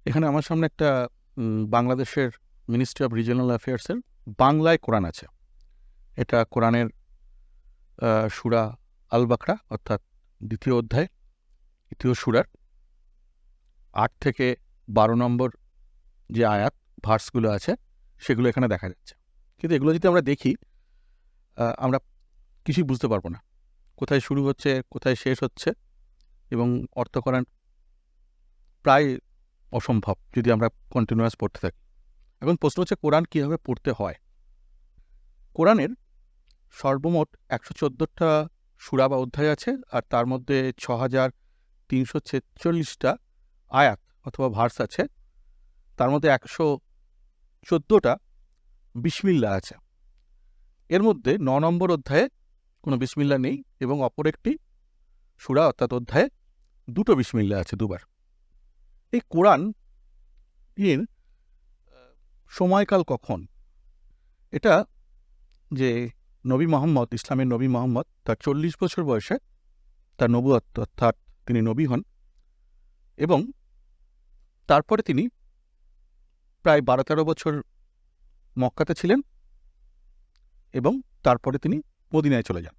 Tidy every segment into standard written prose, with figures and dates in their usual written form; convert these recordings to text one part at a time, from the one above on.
এখানে আমার সামনে একটা বাংলাদেশের মিনিস্ট্রি অফ রিজিওনাল অ্যাফেয়ার্সের বাংলায় কোরআন আছে। এটা কোরআনের সূরা আল বাকরা অর্থাৎ দ্বিতীয় অধ্যায়, দ্বিতীয় সূরার ৮ থেকে ১২ নম্বর যে আয়াত ভার্সগুলো আছে সেগুলো এখানে দেখা যাচ্ছে। কিন্তু এগুলো যদি আমরা দেখি আমরা কিছুই বুঝতে পারবো না, কোথায় শুরু হচ্ছে কোথায় শেষ হচ্ছে, এবং অর্থ করার প্রায় অসম্ভব যদি আমরা কন্টিনিউয়াস পড়তে থাকি। এখন প্রশ্ন হচ্ছে কোরআন কীভাবে পড়তে হয়। কোরআনের সর্বমোট ১১৪টা সূরা বা অধ্যায় আছে, আর তার মধ্যে ৬,৩৪৬টা আয়াত অথবা ভার্স আছে। তার মধ্যে ১১৪টা বিসমিল্লাহ আছে। এর মধ্যে ৯ নম্বর অধ্যায়ে কোনো বিসমিল্লাহ নেই, এবং অপর একটি সূরা অর্থাৎ অধ্যায়ে ২টো বিসমিল্লাহ আছে, দুবার। এই কোরআন এর সময়কাল কখন? এটা যে নবী মুহাম্মদ, ইসলামের নবী মুহাম্মদ, তার ৪০ বছর বয়সে তার নবুয়ত অর্থাৎ তিনি নবী হন, এবং তারপরে তিনি প্রায় ১২-১৩ বছর মক্কাতে ছিলেন, এবং তারপরে তিনি মদিনায় চলে যান।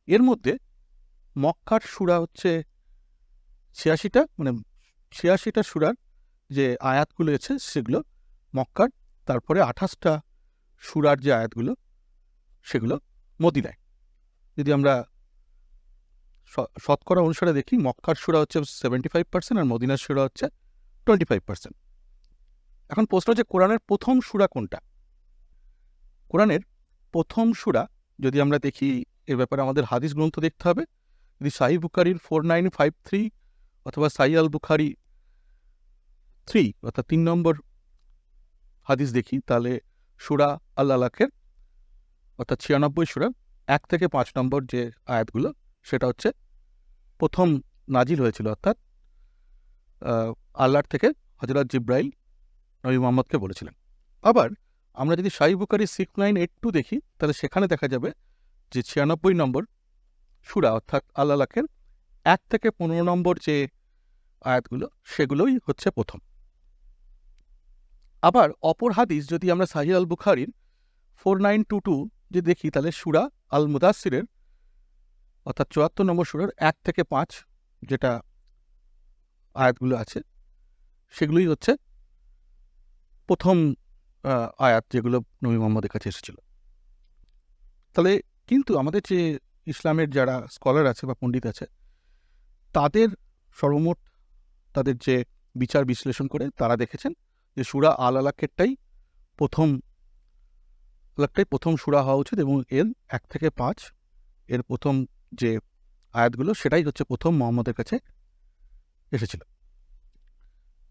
এর মধ্যে মক্কার সূরা হচ্ছে ৮৬টা, মানে ৮৬টা সূরার যে আয়াতগুলো আছে সেগুলো মক্কার, তারপরে ২৮টা সূরার যে আয়াতগুলো সেগুলো মদিনায়। যদি আমরা শতকরা অনুসারে দেখি, মক্কার সূরা হচ্ছে 75% আর মদিনার সূরা হচ্ছে 25%। এখন প্রশ্ন হচ্ছে কোরআনের প্রথম সূরা কোনটা? কোরআনের প্রথম সূরা যদি আমরা দেখি, এর ব্যাপারে আমাদের হাদিস গ্রন্থ দেখতে হবে। যদি সাহিহ বুখারীর 4953 অথবা সাহিহ আল বুখারী 3 অর্থাৎ ৩ নম্বর হাদিস দেখি, তাহলে সূরা আল আলাকের অর্থাৎ ৯৬ সূরার ১ থেকে ৫ নম্বর যে আয়াতগুলো সেটা হচ্ছে প্রথম নাজিল হয়েছিল, অর্থাৎ আল্লাহর থেকে হযরত জিবরাইল নবী মুহাম্মদকে বলেছিলেন। আবার আমরা যদি সাহিহ বুখারী 6982 দেখি, তাহলে সেখানে দেখা যাবে যে ৯৬ নম্বর সূরা অর্থাৎ আল আলাকের ১ থেকে ১৫ নম্বর যে আয়াতগুলো সেগুলোই হচ্ছে প্রথম। আবার অপর হাদিস যদি আমরা সাহিহ আল বুখারীর 4922 যে দেখি, তাহলে সূরা আল মুদাসসিরের অর্থাৎ ৭৪ নম্বর সূরার ১ থেকে ৫ যেটা আয়াতগুলো আছে সেগুলোই হচ্ছে প্রথম আয়াত যেগুলো নবী মুহাম্মদের কাছে এসেছিল। তাহলে কিন্তু আমাদের যে ইসলামের যারা স্কলার আছে বা পণ্ডিত আছে, তাদের সর্বমোট তাদের যে বিচার বিশ্লেষণ করে তারা দেখেছেন যে সূরা আল আলাকেরটাই প্রথম সূরা হওয়া উচিত, এবং এর ১ থেকে ৫ এর প্রথম যে আয়াতগুলো সেটাই হচ্ছে প্রথম মুহাম্মদের কাছে এসেছিল।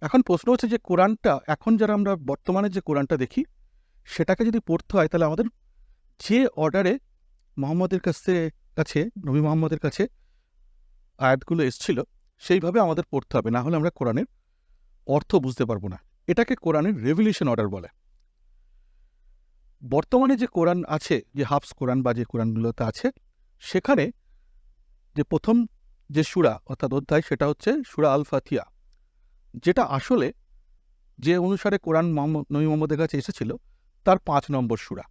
এখন প্রশ্ন হচ্ছে যে কোরআনটা এখন যারা আমরা বর্তমানে যে কোরআনটা দেখি সেটাকে যদি পড়তে হয়, তাহলে আমাদের যে অর্ডারে মুহাম্মদের কাছে নবী মুহাম্মদের কাছে আয়াতগুলো এসেছিল সেইভাবে আমাদের পড়তে হবে, না হলে আমরা কোরআনের অর্থ বুঝতে পারবো না। এটাকে কোরআনের রেভিলেশন অর্ডার বলে। বর্তমানে যে কোরআন আছে, যে হাফস কোরআন বা যে কোরআনগুলোতে আছে, সেখানে যে প্রথম যে সূরা অর্থাৎ অধ্যায় সেটা হচ্ছে সূরা আল ফাতিহা, যেটা আসলে যে অনুসারে কোরআন নবী মুহাম্মদের কাছে এসেছিল তার ৫ নম্বর সূরা।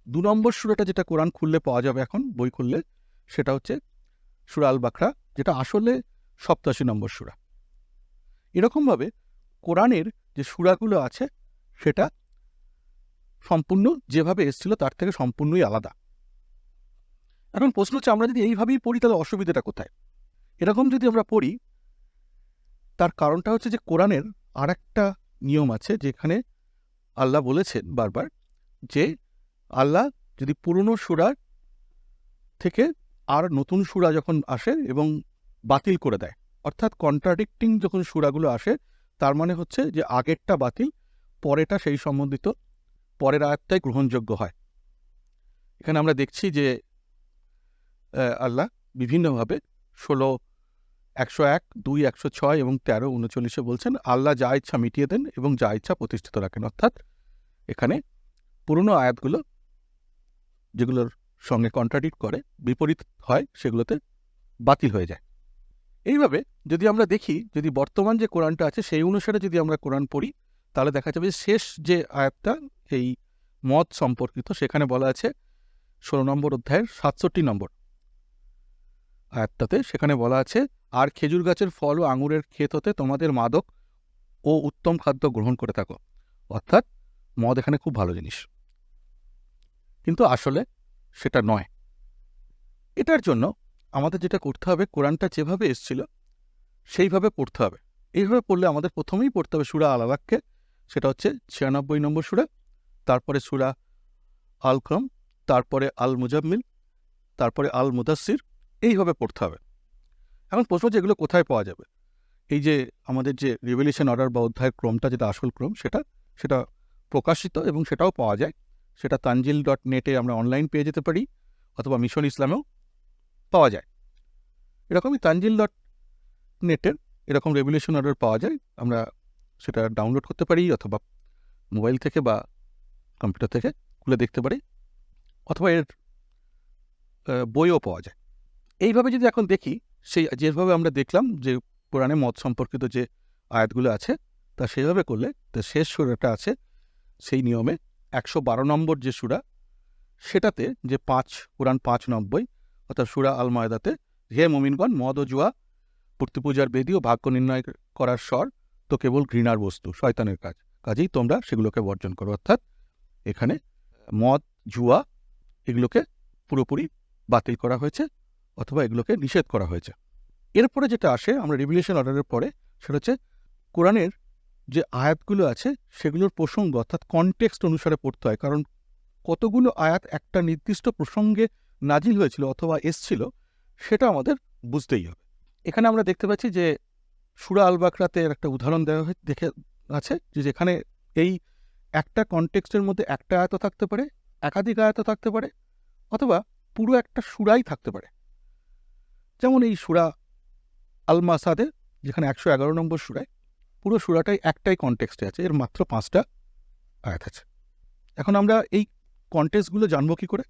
২ নম্বর সূরাটা যেটা কোরআন খুললে পাওয়া যাবে, এখন বই খুললে, সেটা হচ্ছে সূরা আল বাকরা, যেটা আসলে ৮৭ নম্বর সূরা। এরকমভাবে কোরআনের যে সূরাগুলো আছে সেটা সম্পূর্ণ যেভাবে এসেছিল তার থেকে সম্পূর্ণই আলাদা। এখন প্রশ্ন হচ্ছে আমরা যদি এইভাবেই পড়ি তাহলে অসুবিধাটা কোথায়? এরকম যদি আমরা পড়ি, তার কারণটা হচ্ছে যে কোরআনের আর একটা নিয়ম আছে, যেখানে আল্লাহ বলেছেন বারবার যে আল্লাহ যদি পুরনো সূরার থেকে আর নতুন সূরা যখন আসে এবং বাতিল করে দেয়, অর্থাৎ কন্ট্রাডিক্টিং যখন সূরাগুলো আসে, তার মানে হচ্ছে যে আগেরটা বাতিল, পরেরটা সেই সম্বন্ধিত পরের আয়াতটাই গ্রহণযোগ্য হয়। এখানে আমরা দেখছি যে আল্লাহ বিভিন্নভাবে ১৬, ১০১, ২, ১০৬ এবং ১৩, ৩৯ বলছেন আল্লাহ যা ইচ্ছা মিটিয়ে দেন এবং যা ইচ্ছা প্রতিষ্ঠিত রাখেন। অর্থাৎ এখানে পুরনো আয়াতগুলো যেগুলোর সঙ্গে কন্ট্রাডিক্ট করে, বিপরীত হয়, সেগুলোতে বাতিল হয়ে যায়। এইভাবে যদি আমরা দেখি, যদি বর্তমান যে কোরআনটা আছে সেই অনুসারে যদি আমরা কোরআন পড়ি, তাহলে দেখা যাবে শেষ যে আয়াতটা এই মদ সম্পর্কিত, সেখানে বলা আছে 16 নম্বর অধ্যায়ের 67 নম্বর আয়াতটাতে, সেখানে বলা আছে, আর খেজুর গাছের ফল ও আঙুরের ক্ষেত হতে তোমাদের মাদক ও উত্তম খাদ্য গ্রহণ করে থাকো। অর্থাৎ মদ এখানে খুব ভালো জিনিস, কিন্তু আসলে সেটা নয়। এটার জন্য আমাদের যেটা করতে হবে, কোরআনটা যেভাবে এসেছিল সেইভাবে পড়তে হবে। এইভাবে পড়লে আমাদের প্রথমেই পড়তে হবে সূরা আল আলাককে, সেটা হচ্ছে 96 নম্বর সূরা, তারপরে সূরা আল কম, তারপরে আল মুজাম্মিল, তারপরে আল মুদাসসির, এইভাবে পড়তে হবে। এখন প্রশ্ন যে এগুলো কোথায় পাওয়া যাবে? এই যে আমাদের যে রিভেলিউশন অর্ডার বা অধ্যায়ের ক্রমটা, যেটা আসল ক্রম, সেটা প্রকাশিত এবং সেটাও পাওয়া যায়। সেটা তানজিল.net আমরা অনলাইন পেয়ে যেতে পারি, অথবা মিশন ইসলামেও পাওয়া যায়। এরকমই তানজিল.net এরকম রেভুলেশন অর্ডার পাওয়া যায়, আমরা সেটা ডাউনলোড করতে পারি, অথবা মোবাইল থেকে বা কম্পিউটার থেকে খুলে দেখতে পারি, অথবা এর বইও পাওয়া যায়। এইভাবে যদি এখন দেখি, সেই যেভাবে আমরা দেখলাম যে কোরআনে মদ সম্পর্কিত যে আয়াতগুলো আছে, তা সেভাবে করলে তো শেষ সূরাটা আছে সেই নিয়মে 112 নম্বর যে সূরা, সেটাতে যে কোরআন 590, অর্থাৎ সূরা আল মায়দাতে, হে মুমিনগণ, মদ ও জুয়া, মূর্তি পূজার বেদী ও ভাগ্য নির্ণয় করার স্বর তো কেবল ঘৃণার বস্তু, শয়তানের কাজ, কাজেই তোমরা সেগুলোকে বর্জন করো। অর্থাৎ এখানে মদ, জুয়া এগুলোকে পুরোপুরি বাতিল করা হয়েছে, অথবা এগুলোকে নিষেধ করা হয়েছে। এরপরে যেটা আসে আমরা রিভিলেশন অর্ডারের পরে, সেটা হচ্ছে কোরআনের যে আয়াতগুলো আছে সেগুলোর প্রসঙ্গ, অর্থাৎ কনটেক্সট অনুসারে পড়তে হয়। কারণ কতগুলো আয়াত একটা নির্দিষ্ট প্রসঙ্গে নাজিল হয়েছিল অথবা এসছিল, সেটা আমাদের বুঝতেই হবে। এখানে আমরা দেখতে পাচ্ছি যে সূরা আল বাকরাতে একটা উদাহরণ দেওয়া দেখে আছে, যে যেখানে এই একটা কনটেক্সটের মধ্যে একটা আয়াতও থাকতে পারে, একাধিক আয়াতও থাকতে পারে, অথবা পুরো একটা সূরাই থাকতে পারে। যেমন এই সূরা আল মাসাদে, যেখানে 111 নম্বর সূরায়, পুরো সূরাটাই একটাই কনটেক্সটে আছে, এর মাত্র 5টা আয়াত আছে। এখন আমরা এই কনটেক্সটগুলো জানবো কী করে?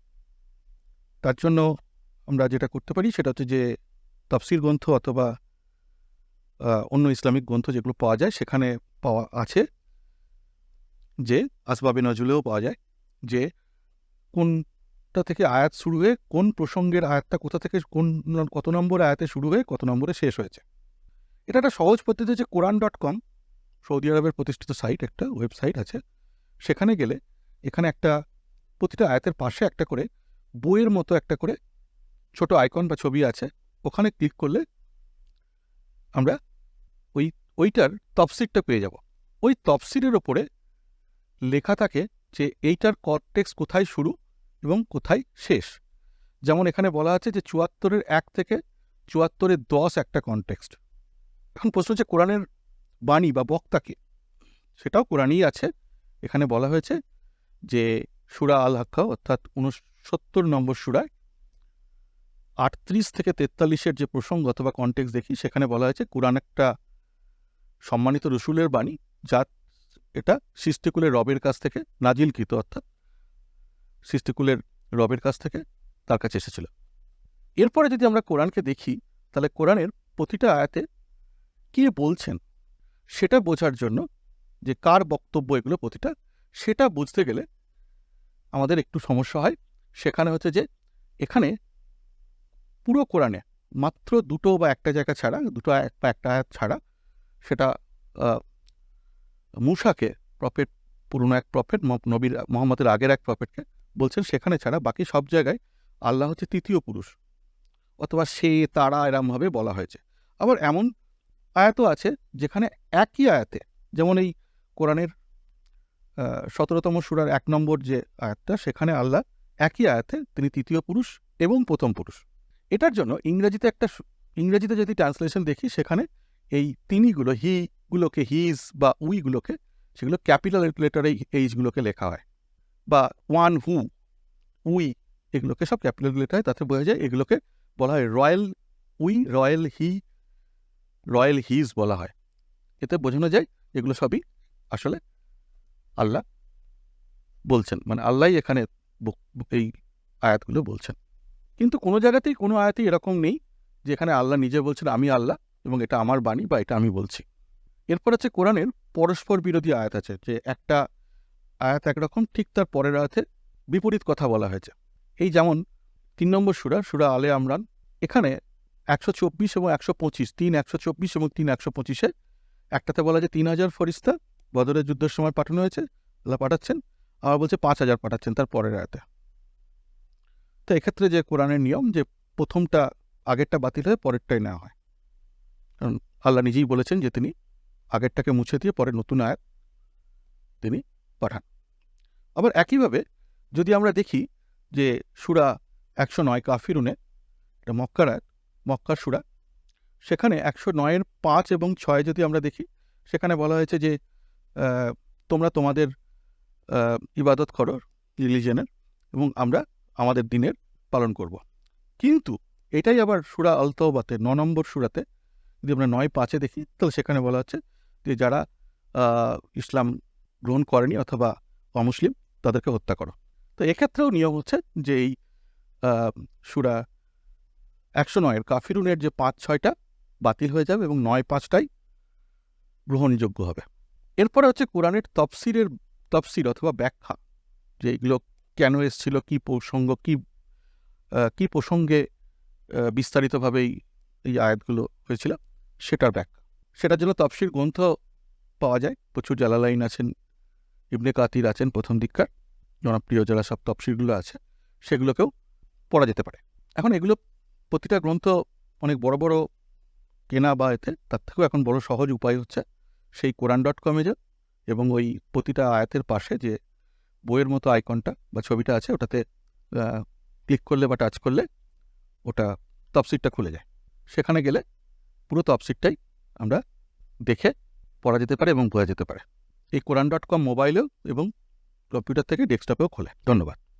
তার জন্য আমরা যেটা করতে পারি সেটা হচ্ছে যে তাফসির গ্রন্থ অথবা অন্য ইসলামিক গ্রন্থ যেগুলো পাওয়া যায়, সেখানে পাওয়া আছে যে আসবাবে নজুলেও পাওয়া যায় যে কোনটা থেকে আয়াত শুরু হয়ে, কোন প্রসঙ্গের আয়াতটা কোথা থেকে কত নম্বর আয়াতে শুরু হয়ে কত নম্বরে শেষ হয়েছে। এটা একটা সহজ পদ্ধতি হচ্ছে কোরআন.com, সৌদি আরবের প্রতিষ্ঠিত সাইট, একটা ওয়েবসাইট আছে। সেখানে গেলে এখানে একটা প্রতিটা আয়াতের পাশে একটা করে বইয়ের মতো একটা করে ছোট আইকন বা ছবি আছে, ওখানে ক্লিক করলে আমরা ওইটার তফসিরটা পেয়ে যাব। ওই তফসিরের ওপরে লেখা থাকে যে এইটার কনটেক্সট কোথায় শুরু এবং কোথায় শেষ। যেমন এখানে বলা আছে যে 74-এর 1 থেকে 74-এর 10 একটা কনটেক্সট। এখন প্রশ্ন হচ্ছে কোরআনের বাণী বা বক্তাকে, সেটাও কোরআনই আছে। এখানে বলা হয়েছে যে সূরা আল হাক্কা, অর্থাৎ 69 নম্বর সূরায় 38 থেকে 43-এর যে প্রসঙ্গ অথবা কনটেক্সট দেখি, সেখানে বলা হয়েছে কোরআন একটা সম্মানিত রসুলের বাণী, যা এটা সৃষ্টিকুলের রবের কাছ থেকে নাজিলকৃত, অর্থাৎ সৃষ্টিকুলের রবের কাছ থেকে তার কাছে এসেছিল। এরপরে যদি আমরা কোরআনকে দেখি, তাহলে কোরআনের প্রতিটা আয়াতে কে বলছেন সেটা বোঝার জন্য, যে কার বক্তব্য এগুলো প্রতিটা, সেটা বুঝতে গেলে আমাদের একটু সমস্যা হয়। সেখানে হচ্ছে যে এখানে পুরো কোরআনে মাত্র দুটো বা একটা জায়গা ছাড়া, দুটো আয়াত বা একটা আয়াত ছাড়া, সেটা মূসাকে, প্রফেট, পুরনো এক প্রফেট, নবীর মোহাম্মদের আগের এক প্রফেটকে বলছেন, সেখানে ছাড়া বাকি সব জায়গায় আল্লাহ হচ্ছে তৃতীয় পুরুষ, অথবা সে, তারা, এরমভাবে বলা হয়েছে। আবার এমন আয়াতও আছে যেখানে একই আয়াতে, যেমন এই কোরআনের 17তম সূরার 1 নম্বর যে আয়াতটা, সেখানে আল্লাহ একই আয়াতে তিনি তৃতীয় পুরুষ এবং প্রথম পুরুষ। এটার জন্য ইংরেজিতে যদি ট্রান্সলেশন দেখি, সেখানে এই তিনিগুলো, হিগুলোকে হিজ বা উইগুলোকে, সেগুলো ক্যাপিটাল লেটারে এইগুলোকে লেখা হয়, বা ওয়ান, হু, উই, এগুলোকে সব ক্যাপিটাল লেটারে, তাতে বোঝা যায় এগুলোকে বলা হয় royal we, royal he, royal his বলা হয়। এতে বোঝানো যায় এগুলো সবই আসলে আল্লাহ বলছেন, মানে আল্লাহই এখানে এই আয়াতগুলো বলছেন। কিন্তু কোনো জায়গাতেই, কোনো আয়াতেই এরকম নেই যে এখানে আল্লাহ নিজে বলছেন আমি আল্লাহ, এবং এটা আমার বাণী বা এটা আমি বলছি। এরপর হচ্ছে কোরআনের পরস্পর বিরোধী আয়াত আছে, যে একটা আয়াত একরকম, ঠিক তার পরের আয়াতে বিপরীত কথা বলা হয়েছে। এই যেমন 3 নম্বর সূরা আলে ইমরান, এখানে 124 এবং 125, 124 এবং 125-এ একটাতে বলা যে 3000 ফেরেশতা বদরের যুদ্ধের সময় পাঠানো হয়েছে, আল্লাহ পাঠাচ্ছেন, আবার বলছে 5000 পাঠাচ্ছেন তার পরের আয়াতে। তো এক্ষেত্রে যে কোরআনের নিয়ম, যে প্রথমটা আগেরটা বাতিল হয়ে পরেরটাই নেওয়া হয়, কারণ আল্লাহ নিজেই বলেছেন যে তিনি আগেরটাকে মুছে দিয়ে পরে নতুন আয়াত তিনি পাঠান। আবার একইভাবে যদি আমরা দেখি যে সূরা 109 কাফিরুনে, এটা মক্কার আয়াত, মক্কার সূরা, সেখানে 109-এর 5 এবং 6 যদি আমরা দেখি, সেখানে বলা হয়েছে যে তোমরা তোমাদের ইবাদত করো রিলিজনের, এবং আমরা আমাদের দিনের পালন করব। কিন্তু এটাই আবার সূরা আল তাওবাতে 9 নম্বর সূরাতে যদি আমরা 9-5-এ দেখি, তাহলে সেখানে বলা হচ্ছে যে যারা ইসলাম গ্রহণ করেনি অথবা অমুসলিম তাদেরকে হত্যা করো। তো এক্ষেত্রেও নিয়ম হচ্ছে যে এই সূরা 109-এর কাফিরুনের যে 5-6টা বাতিল হয়ে যাবে এবং 9-5টাই গ্রহণযোগ্য হবে। এরপরে হচ্ছে কোরআনের তফসির অথবা ব্যাখ্যা, যে এগুলো কেন এসেছিল, কী প্রসঙ্গ, কী প্রসঙ্গে বিস্তারিতভাবে এই আয়াতগুলো হয়েছিল, সেটার ব্যাখ্যা। সেটার জন্য তফসির গ্রন্থ পাওয়া যায়, প্রচুর। জালালাইন আছেন, ইবনে কাতির আছেন, প্রথম দিককার জনপ্রিয় যারা সব তফসিরগুলো আছে, সেগুলোকেও পড়া যেতে পারে। এখন এগুলো প্রতিটা গ্রন্থ অনেক বড় বড় কেনা বা এতে, তার থেকেও এখন বড় সহজ উপায় হচ্ছে সেই কোরআন.com-এ যে, এবং ওই প্রতিটা আয়াতের পাশে যে বইয়ের মতো আইকনটা বা ছবিটা আছে, ওটাতে ক্লিক করলে বা টাচ করলে ওটা তফসিরটা খুলে যায়। সেখানে গেলে পুরো তফসিরটাই আমরা দেখে পড়া যেতে পারে এবং বোঝা যেতে পারে। এই কোরআন.com মোবাইলেও এবং কম্পিউটার থেকে ডেস্কটপেও খোলে। ধন্যবাদ।